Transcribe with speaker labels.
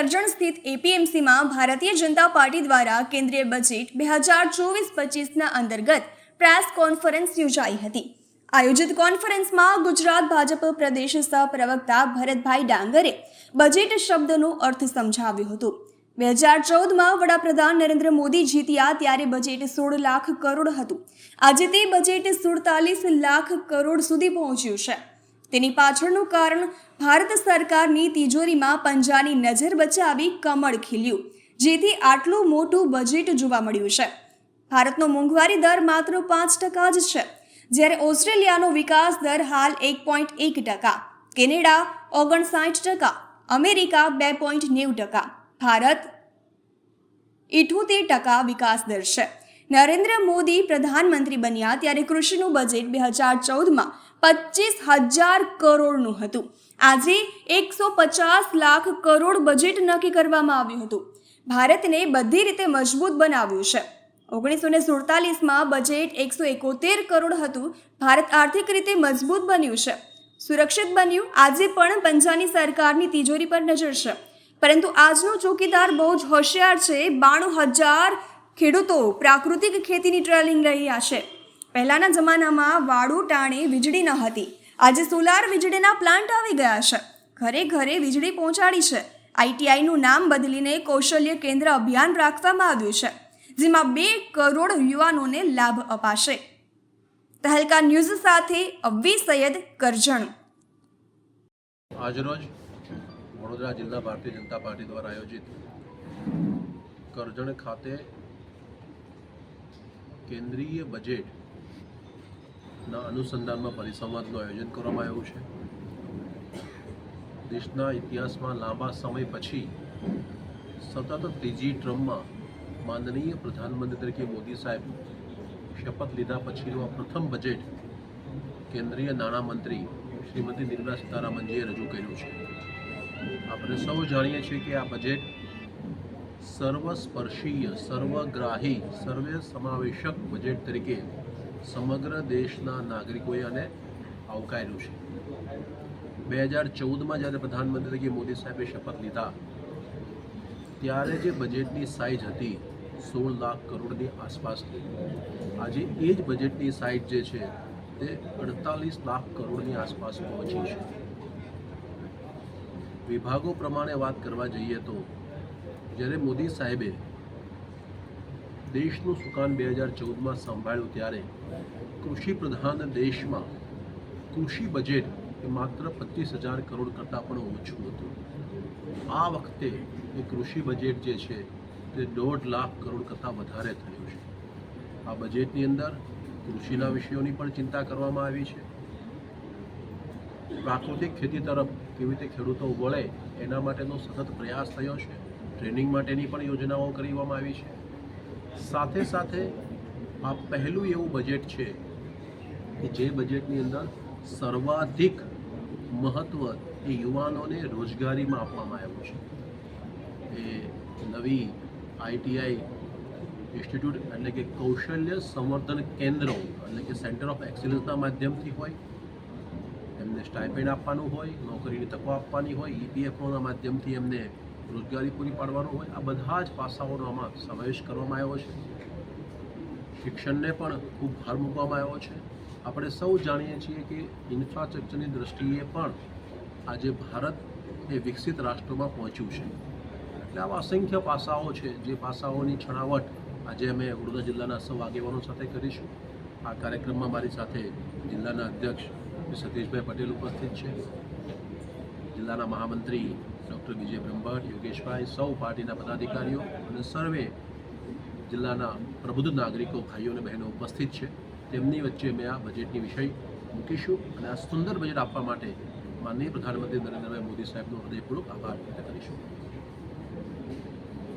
Speaker 1: કરજણ સ્થિત એપીએમસીમાં ભારતીય જનતા પાર્ટી દ્વારા કેન્દ્રીય બજેટ 2024-25ના અંતર્ગત પ્રેસ કોન્ફરન્સ યોજાઈ હતી। આયોજિત કોન્ફરન્સમાં ગુજરાત ભાજપ પ્રદેશ સહપ્રવક્તા ભરતભાઈ ડાંગરે બજેટ શબ્દનો અર્થ સમજાવ્યો હતો। 2014માં વડાપ્રધાન નરેન્દ્ર મોદી જીત્યા ત્યારે બજેટ 16 લાખ કરોડ હતું। આજે તે બજેટ 47 લાખ કરોડ સુધી પહોંચ્યું છે। તેની પાછળનું કારણ ભારત સરકારની તિજોરીમાં પંજાની નજર બચાવી કમળ ખીલ્યું, જેથી આટલું મોટું બજેટ જોવા મળ્યું છે। ભારતનો મોંઘવારી દર માત્ર 5% જ છે, જ્યારે ઓસ્ટ્રેલિયાનો વિકાસ દર હાલ 1.1%, કેનેડા 59%, અમેરિકા 2.90%, ભારત 78% વિકાસ દર છે। નરેન્દ્ર મોદી પ્રધાનમંત્રી બન્યા ત્યારે કૃષિનું બજેટ 2014માં 25,000 કરોડનું હતું। આજે 150 લાખ કરોડ બજેટ નક્કી કરવામાં આવ્યું હતું। ભારતને બધી રીતે મજબૂત બનાવ્યું છે। 1947માં બજેટ 171 કરોડ હતું। ભારત આર્થિક રીતે મજબૂત બન્યું છે, સુરક્ષિત બન્યું। આજે પણ પંજાની સરકારની તિજોરી પર નજર છે, પરંતુ આજનો ચોકીદાર બહુ જ હોશિયાર છે। 92,000 ખેડૂતો પ્રાકૃતિક ખેતીની ટ્રેનિંગ રહ્યા છે। પહેલાના જમાનામાં વાડું ટાણે વીજળી ન હતી, આજે સોલાર વીજળીના પ્લાન્ટ આવી ગયા છે, ઘરે ઘરે વીજળી પહોંચાડી છે। આઈટીઆઈનું નામ બદલીને કૌશલ્ય કેન્દ્ર અભિયાન રાખવામાં આવ્યું છે, જેમાં 2 કરોડ યુવાનોને લાભ અપાશે। તહેલકા ન્યૂઝ સાથે અવ્વી સૈયદ, કરજણ।
Speaker 2: આજરોજ વડોદરા જિલ્લા ભારતીય જનતા પાર્ટી દ્વારા આયોજિત કરજણ ખાતે કેન્દ્રીય બજેટના અનુસંધાનમાં પરિસંવાદનું આયોજન કરવામાં આવ્યું છે। દેશના ઇતિહાસમાં લાંબા સમય પછી સતત ત્રીજી ટર્મમાં માનનીય પ્રધાનમંત્રી તરીકે મોદી સાહેબ શપથ લીધા પછીનું આ પ્રથમ બજેટ કેન્દ્રીય નાણામંત્રી શ્રીમતી નિર્મલા સીતારામનજીએ રજૂ કર્યું છે। આપણે સૌ જાણીએ છીએ કે આ બજેટ સર્વસ્પર્શીય, સર્વગ્રાહી, સર્વે સમાવેશક બજેટ તરીકે સમગ્ર દેશના નાગરિકોએ આને આવકાર્યું છે। 2014માં જ્યારે પ્રધાનમંત્રી તરીકે મોદી સાહેબે શપથ લીધા ત્યારે જે બજેટની સાઇઝ હતી 16 લાખ કરોડની આસપાસની, આજે એ જ બજેટની સાઇઝ જે છે તે 48 લાખ કરોડની આસપાસ પહોંચી છે। વિભાગો પ્રમાણે વાત કરવા જઈએ તો જ્યારે મોદી સાહેબે દેશનું સુકાન 2014માં સંભાળ્યું ત્યારે કૃષિ પ્રધાન દેશમાં કૃષિ બજેટ એ માત્ર 25,000 કરોડ કરતાં પણ ઓછું હતું। આ વખતે એ કૃષિ બજેટ જે છે તે 1.5 લાખ કરોડ કરતાં વધારે થયું છે। આ બજેટની અંદર કૃષિના વિષયોની પણ ચિંતા કરવામાં આવી છે। પ્રાકૃતિક ખેતી તરફ કેવી રીતે ખેડૂતો વળે એના માટેનો સતત પ્રયાસ થયો છે। ટ્રેનિંગ માટેની પણ યોજનાઓ કરવામાં આવી છે। સાથે સાથે આ પહેલું એવું બજેટ છે કે જે બજેટની અંદર સર્વાધિક મહત્ત્વ એ યુવાનોને રોજગારીમાં આપવામાં આવ્યું છે। એ નવી આઈટીઆઈ ઇન્સ્ટિટ્યૂટ એટલે કે કૌશલ્ય સંવર્ધન કેન્દ્રો એટલે કે સેન્ટર ઓફ એક્સિલન્સના માધ્યમથી હોય, એમને સ્ટાઇપેન્ડ આપવાનું હોય, નોકરીની તકો આપવાની હોય, ઈપીએફઓના માધ્યમથી એમને રોજગારી પૂરી પાડવાનું હોય, આ બધા જ પાસાઓનો આમાં સમાવેશ કરવામાં આવ્યો છે। શિક્ષણને પણ ખૂબ ભાર મૂકવામાં આવ્યો છે। આપણે સૌ જાણીએ છીએ કે ઇન્ફ્રાસ્ટ્રક્ચરની દ્રષ્ટિએ પણ આજે ભારત એ વિકસિત રાષ્ટ્રોમાં પહોંચ્યું છે। એટલે આવા અસંખ્ય પાસાઓ છે, જે પાસાઓની છણાવટ આજે અમે વડોદરા જિલ્લાના સૌ આગેવાનો સાથે કરીશું। આ કાર્યક્રમમાં મારી સાથે જિલ્લાના અધ્યક્ષ સતીશભાઈ પટેલ ઉપસ્થિત છે, જિલ્લાના મહામંત્રી ડૉક્ટર વિજય બ્રહ્મભટ્ટ, યોગેશભાઈ, સૌ પાર્ટીના પદાધિકારીઓ અને સર્વે જિલ્લાના પ્રબુદ્ધ નાગરિકો, ભાઈઓ અને બહેનો ઉપસ્થિત છે। તેમની વચ્ચે મેં આ બજેટની વિષય મૂકીશું અને આ સુંદર બજેટ આપવા માટે માનનીય પ્રધાનમંત્રી નરેન્દ્રભાઈ મોદી સાહેબનો હૃદયપૂર્વક આભાર વ્યક્ત કરીશું।